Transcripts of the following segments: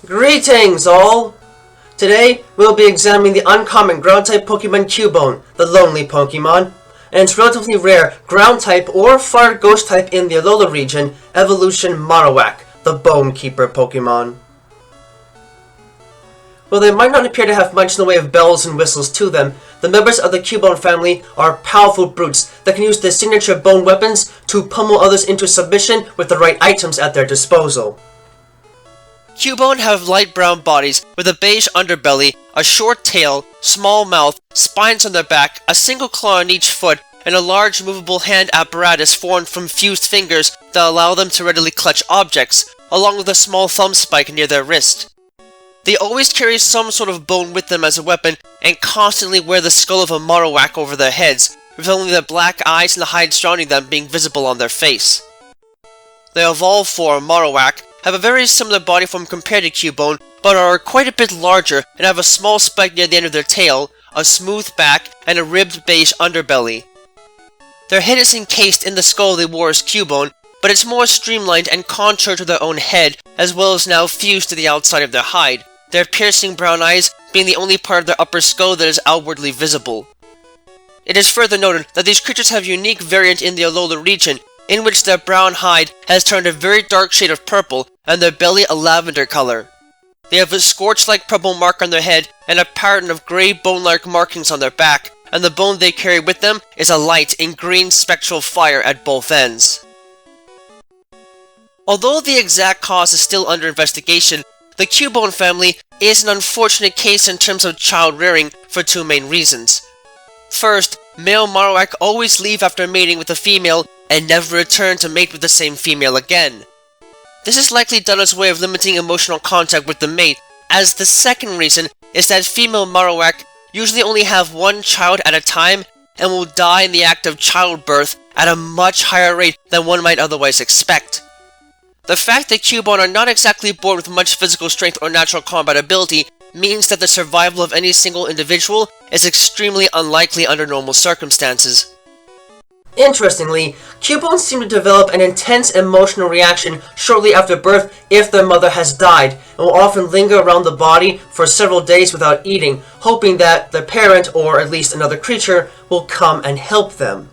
Greetings all! Today we'll be examining the uncommon ground-type Pokemon Cubone, the Lonely Pokémon, and its relatively rare ground-type or fire ghost-type in the Alola region, evolution Marowak, the Bone Keeper Pokémon. While they might not appear to have much in the way of bells and whistles to them, the members of the Cubone family are powerful brutes that can use their signature bone weapons to pummel others into submission with the right items at their disposal. Cubone have light brown bodies with a beige underbelly, a short tail, small mouth, spines on their back, a single claw on each foot, and a large movable hand apparatus formed from fused fingers that allow them to readily clutch objects, along with a small thumb spike near their wrist. They always carry some sort of bone with them as a weapon, and constantly wear the skull of a Marowak over their heads, with only their black eyes and the hide surrounding them being visible on their face. The evolved form, Marowak, have a very similar body form compared to Cubone, but are quite a bit larger and have a small spike near the end of their tail, a smooth back, and a ribbed beige underbelly. Their head is encased in the skull they wore as Cubone, but it's more streamlined and contoured to their own head, as well as now fused to the outside of their hide, their piercing brown eyes being the only part of their upper skull that is outwardly visible. It is further noted that these creatures have a unique variant in the Alola region, in which their brown hide has turned a very dark shade of purple, and their belly a lavender color. They have a scorch-like purple mark on their head, and a pattern of grey bone-like markings on their back, and the bone they carry with them is a light in green spectral fire at both ends. Although the exact cause is still under investigation, the Cubone family is an unfortunate case in terms of child rearing for two main reasons. First, male Marowak always leave after mating with a female and never return to mate with the same female again. This is likely done as a way of limiting emotional contact with the mate, as the second reason is that female Marowak usually only have one child at a time and will die in the act of childbirth at a much higher rate than one might otherwise expect. The fact that Cubone are not exactly born with much physical strength or natural combat ability means that the survival of any single individual is extremely unlikely under normal circumstances. Interestingly, Cubones seem to develop an intense emotional reaction shortly after birth if their mother has died, and will often linger around the body for several days without eating, hoping that the parent, or at least another creature, will come and help them.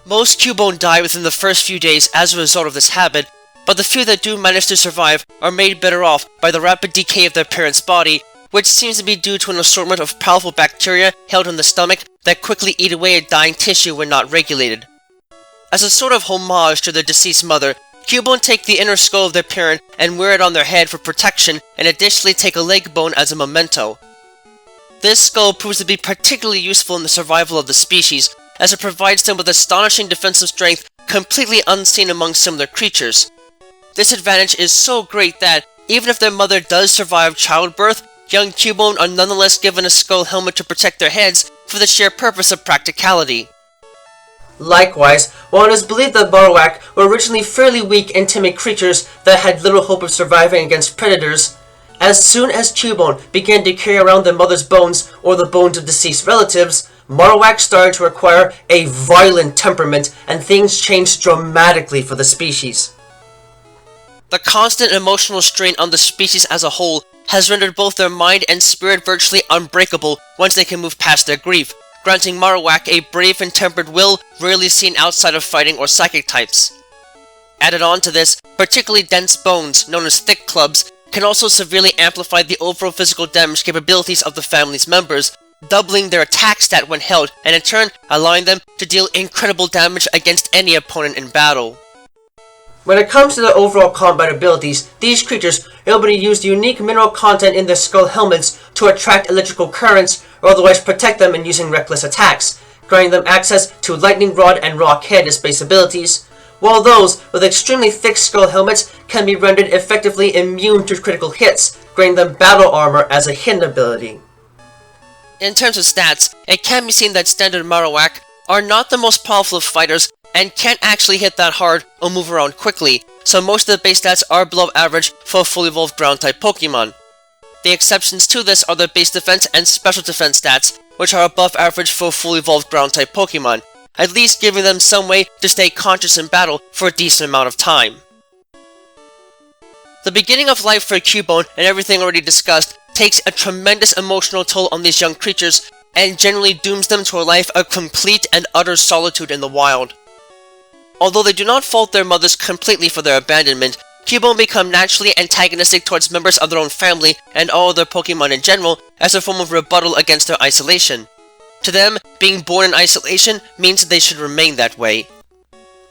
Most Cubone die within the first few days as a result of this habit, but the few that do manage to survive are made better off by the rapid decay of their parent's body, which seems to be due to an assortment of powerful bacteria held in the stomach that quickly eat away at dying tissue when not regulated. As a sort of homage to their deceased mother, Cubone take the inner skull of their parent and wear it on their head for protection, and additionally take a leg bone as a memento. This skull proves to be particularly useful in the survival of the species, as it provides them with astonishing defensive strength completely unseen among similar creatures. This advantage is so great that, even if their mother does survive childbirth, young Cubone are nonetheless given a skull helmet to protect their heads for the sheer purpose of practicality. Likewise, while it is believed that Marowak were originally fairly weak and timid creatures that had little hope of surviving against predators, as soon as Cubone began to carry around their mother's bones or the bones of deceased relatives, Marowak started to acquire a violent temperament, and things changed dramatically for the species. The constant emotional strain on the species as a whole has rendered both their mind and spirit virtually unbreakable once they can move past their grief, granting Marowak a brave and tempered will rarely seen outside of fighting or psychic types. Added on to this, particularly dense bones, known as thick clubs, can also severely amplify the overall physical damage capabilities of the family's members, doubling their attack stat when held, and in turn allowing them to deal incredible damage against any opponent in battle. When it comes to their overall combat abilities, these creatures are able to use the unique mineral content in their skull helmets to attract electrical currents or otherwise protect them in using reckless attacks, granting them access to Lightning Rod and Rock Head as base abilities, while those with extremely thick skull helmets can be rendered effectively immune to critical hits, granting them battle armor as a hidden ability. In terms of stats, it can be seen that standard Marowak are not the most powerful of fighters and can't actually hit that hard or move around quickly, so most of the base stats are below average for a fully evolved ground-type Pokemon. The exceptions to this are their base defense and special defense stats, which are above average for a fully evolved ground-type Pokemon, at least giving them some way to stay conscious in battle for a decent amount of time. The beginning of life for Cubone and everything already discussed takes a tremendous emotional toll on these young creatures and generally dooms them to a life of complete and utter solitude in the wild. Although they do not fault their mothers completely for their abandonment, Cubone become naturally antagonistic towards members of their own family and all other Pokemon in general as a form of rebuttal against their isolation. To them, being born in isolation means that they should remain that way.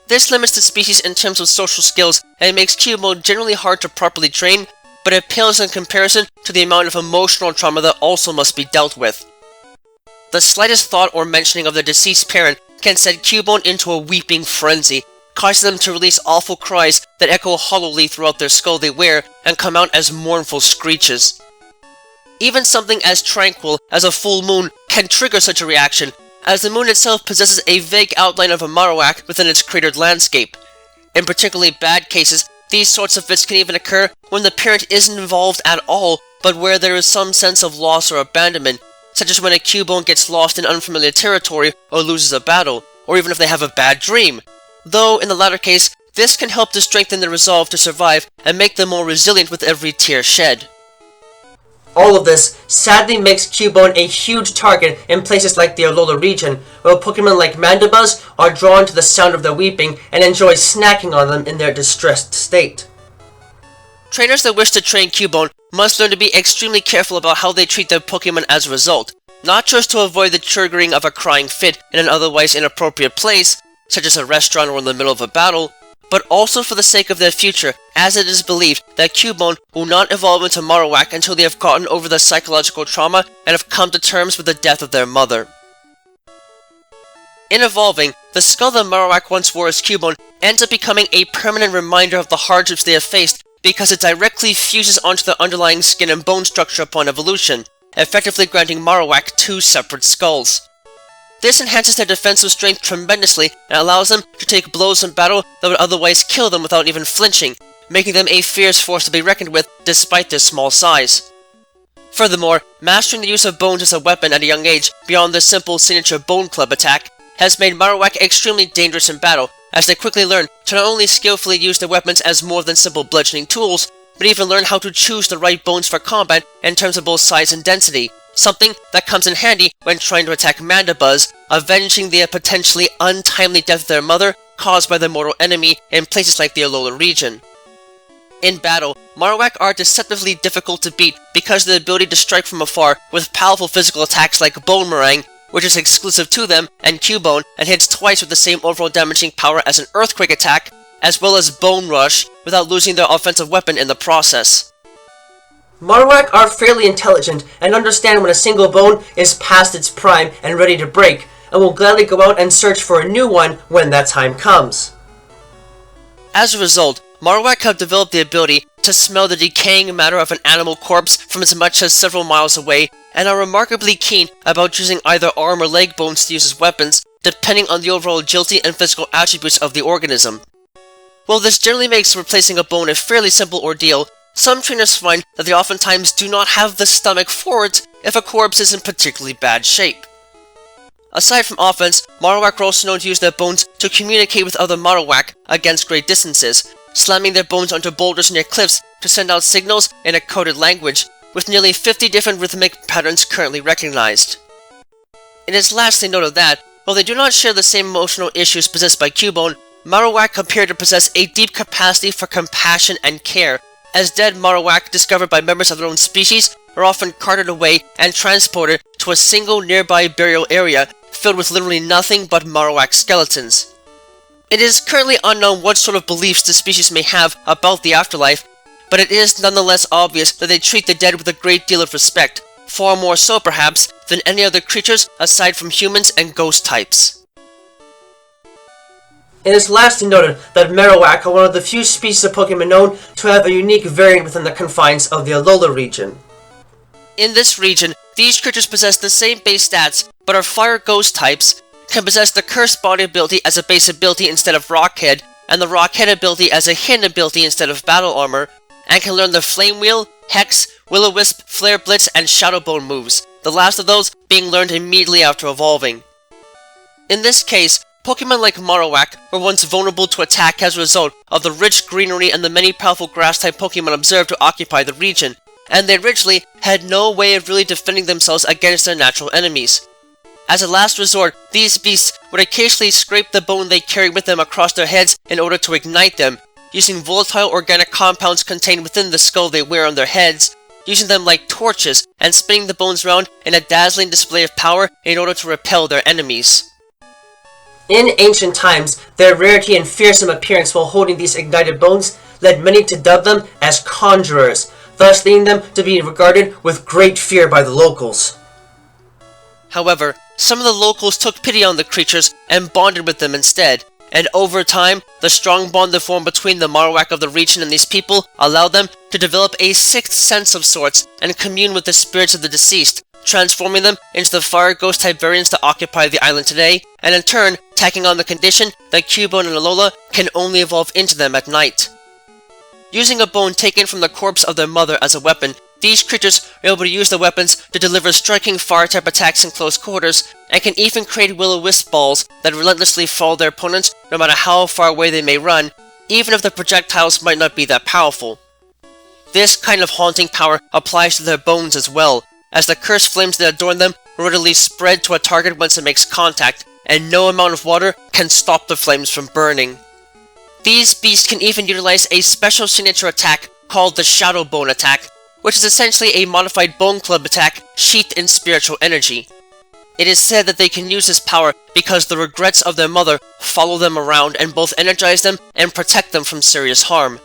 This limits the species in terms of social skills and makes Cubone generally hard to properly train, but it pales in comparison to the amount of emotional trauma that also must be dealt with. The slightest thought or mentioning of their deceased parent can send Cubone into a weeping frenzy, causing them to release awful cries that echo hollowly throughout their skull they wear and come out as mournful screeches. Even something as tranquil as a full moon can trigger such a reaction, as the moon itself possesses a vague outline of a Marowak within its cratered landscape. In particularly bad cases, these sorts of fits can even occur when the parent isn't involved at all, but where there is some sense of loss or abandonment, such as when a Cubone gets lost in unfamiliar territory or loses a battle, or even if they have a bad dream. Though, in the latter case, this can help to strengthen their resolve to survive and make them more resilient with every tear shed. All of this sadly makes Cubone a huge target in places like the Alola region, where Pokemon like Mandibuzz are drawn to the sound of their weeping and enjoy snacking on them in their distressed state. Trainers that wish to train Cubone must learn to be extremely careful about how they treat their Pokemon as a result, not just to avoid the triggering of a crying fit in an otherwise inappropriate place, such as a restaurant or in the middle of a battle, but also for the sake of their future, as it is believed that Cubone will not evolve into Marowak until they have gotten over the psychological trauma and have come to terms with the death of their mother. In evolving, the skull that Marowak once wore as Cubone ends up becoming a permanent reminder of the hardships they have faced because it directly fuses onto the underlying skin and bone structure upon evolution, effectively granting Marowak two separate skulls. This enhances their defensive strength tremendously and allows them to take blows in battle that would otherwise kill them without even flinching, making them a fierce force to be reckoned with despite their small size. Furthermore, mastering the use of bones as a weapon at a young age beyond the simple signature Bone Club attack has made Marowak extremely dangerous in battle, as they quickly learn to not only skillfully use their weapons as more than simple bludgeoning tools, but even learn how to choose the right bones for combat in terms of both size and density, something that comes in handy when trying to attack Mandibuzz, avenging the potentially untimely death of their mother caused by their mortal enemy in places like the Alola region. In battle, Marowak are deceptively difficult to beat because of the ability to strike from afar with powerful physical attacks like Bone Meringue, which is exclusive to them, and Cubone, and hits twice with the same overall damaging power as an Earthquake attack, as well as Bone Rush, without losing their offensive weapon in the process. Marowak are fairly intelligent and understand when a single bone is past its prime and ready to break, and will gladly go out and search for a new one when that time comes. As a result, Marowak have developed the ability to smell the decaying matter of an animal corpse from as much as several miles away, and are remarkably keen about choosing either arm or leg bones to use as weapons, depending on the overall agility and physical attributes of the organism. While this generally makes replacing a bone a fairly simple ordeal, some trainers find that they oftentimes do not have the stomach for it if a corpse is in particularly bad shape. Aside from offense, Marowak are also known to use their bones to communicate with other Marowak against great distances, slamming their bones onto boulders near cliffs to send out signals in a coded language, with nearly 50 different rhythmic patterns currently recognized. It is lastly noted that, while they do not share the same emotional issues possessed by Cubone, Marowak appear to possess a deep capacity for compassion and care, as dead Marowak discovered by members of their own species are often carted away and transported to a single nearby burial area filled with literally nothing but Marowak skeletons. It is currently unknown what sort of beliefs the species may have about the afterlife, but it is nonetheless obvious that they treat the dead with a great deal of respect, far more so perhaps than any other creatures aside from humans and ghost types. It is lastly noted that Marowak are one of the few species of Pokemon known to have a unique variant within the confines of the Alola region. In this region, these creatures possess the same base stats, but are fire ghost types, can possess the Cursed Body ability as a base ability instead of Rockhead, and the Rockhead ability as a hidden ability instead of Battle Armor, and can learn the Flame Wheel, Hex, Will-O-Wisp, Flare Blitz, and Shadow Bone moves, the last of those being learned immediately after evolving. In this case, Pokemon like Marowak were once vulnerable to attack as a result of the rich greenery and the many powerful grass-type Pokemon observed to occupy the region, and they originally had no way of really defending themselves against their natural enemies. As a last resort, these beasts would occasionally scrape the bone they carried with them across their heads in order to ignite them, using volatile organic compounds contained within the skull they wear on their heads, using them like torches and spinning the bones around in a dazzling display of power in order to repel their enemies. In ancient times, their rarity and fearsome appearance while holding these ignited bones led many to dub them as conjurers, thus leading them to be regarded with great fear by the locals. However, some of the locals took pity on the creatures and bonded with them instead, and over time, the strong bond that formed between the Marowak of the region and these people allowed them to develop a sixth sense of sorts and commune with the spirits of the deceased, transforming them into the fire ghost type variants that occupy the island today, and in turn, tacking on the condition that Cubone and Alola can only evolve into them at night. Using a bone taken from the corpse of their mother as a weapon, these creatures are able to use the weapons to deliver striking fire-type attacks in close quarters, and can even create will-o-wisp balls that relentlessly follow their opponents no matter how far away they may run, even if the projectiles might not be that powerful. This kind of haunting power applies to their bones as well, as the cursed flames that adorn them readily spread to a target once it makes contact, and no amount of water can stop the flames from burning. These beasts can even utilize a special signature attack called the Shadow Bone attack, which is essentially a modified bone club attack sheathed in spiritual energy. It is said that they can use this power because the regrets of their mother follow them around and both energize them and protect them from serious harm.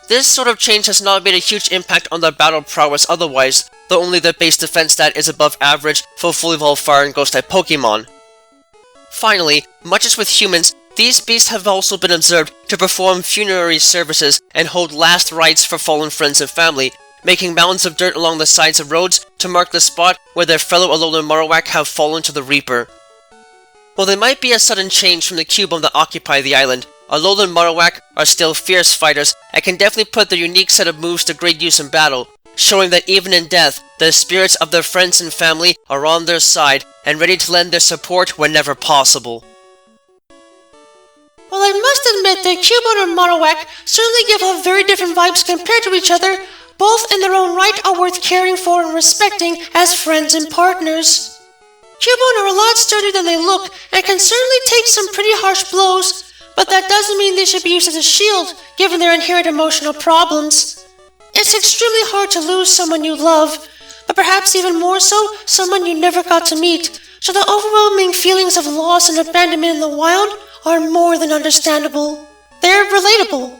This sort of change has not made a huge impact on their battle prowess otherwise, though only their base defense stat is above average for fully evolved fire and ghost type Pokemon. Finally, much as with humans, these beasts have also been observed to perform funerary services and hold last rites for fallen friends and family, making mounds of dirt along the sides of roads to mark the spot where their fellow Alolan Marowak have fallen to the Reaper. While they might be a sudden change from the Cubone that occupy the island, Alolan Marowak are still fierce fighters and can definitely put their unique set of moves to great use in battle, showing that even in death, the spirits of their friends and family are on their side and ready to lend their support whenever possible. Well, I must admit that Cubone and Marowak certainly give off very different vibes compared to each other. Both in their own right are worth caring for and respecting as friends and partners. Cubone are a lot sturdier than they look and can certainly take some pretty harsh blows, but that doesn't mean they should be used as a shield given their inherent emotional problems. It's extremely hard to lose someone you love, but perhaps even more so, someone you never got to meet, so the overwhelming feelings of loss and abandonment in the wild are more than understandable. They're relatable.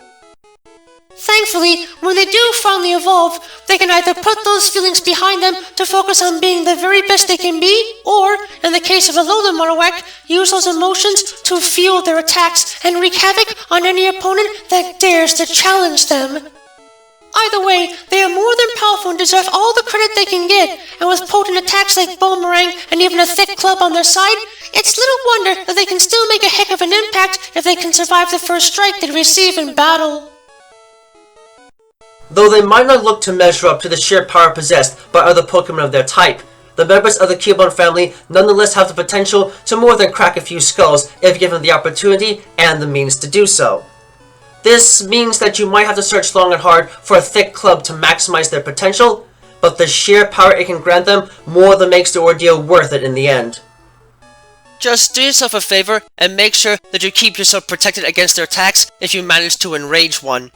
Thankfully, when they do finally evolve, they can either put those feelings behind them to focus on being the very best they can be, or, in the case of Alolan Marowak, use those emotions to fuel their attacks and wreak havoc on any opponent that dares to challenge them. Either way, they are more than powerful and deserve all the credit they can get, and with potent attacks like Boomerang and even a thick club on their side, it's little wonder that they can still make a heck of an impact if they can survive the first strike they receive in battle. Though they might not look to measure up to the sheer power possessed by other Pokemon of their type, the members of the Cubone family nonetheless have the potential to more than crack a few skulls if given the opportunity and the means to do so. This means that you might have to search long and hard for a thick club to maximize their potential, but the sheer power it can grant them more than makes the ordeal worth it in the end. Just do yourself a favor and make sure that you keep yourself protected against their attacks if you manage to enrage one.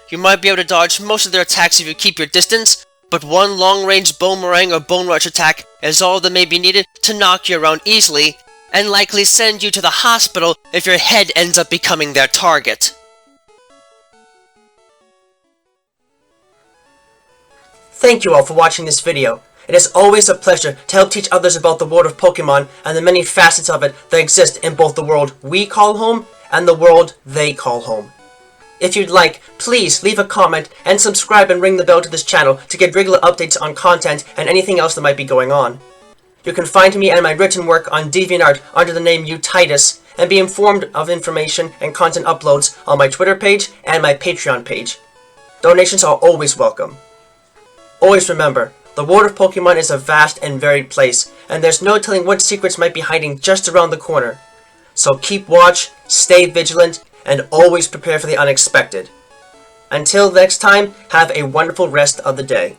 You might be able to dodge most of their attacks if you keep your distance, but one long-range Boomerang or Bone Rush attack is all that may be needed to knock you around easily, and likely send you to the hospital if your head ends up becoming their target. Thank you all for watching this video. It is always a pleasure to help teach others about the world of Pokemon and the many facets of it that exist in both the world we call home and the world they call home. If you'd like, please leave a comment and subscribe and ring the bell to this channel to get regular updates on content and anything else that might be going on. You can find me and my written work on DeviantArt under the name Untitled, and be informed of information and content uploads on my Twitter page and my Patreon page. Donations are always welcome. Always remember, the world of Pokemon is a vast and varied place, and there's no telling what secrets might be hiding just around the corner. So keep watch, stay vigilant, and always prepare for the unexpected. Until next time, have a wonderful rest of the day.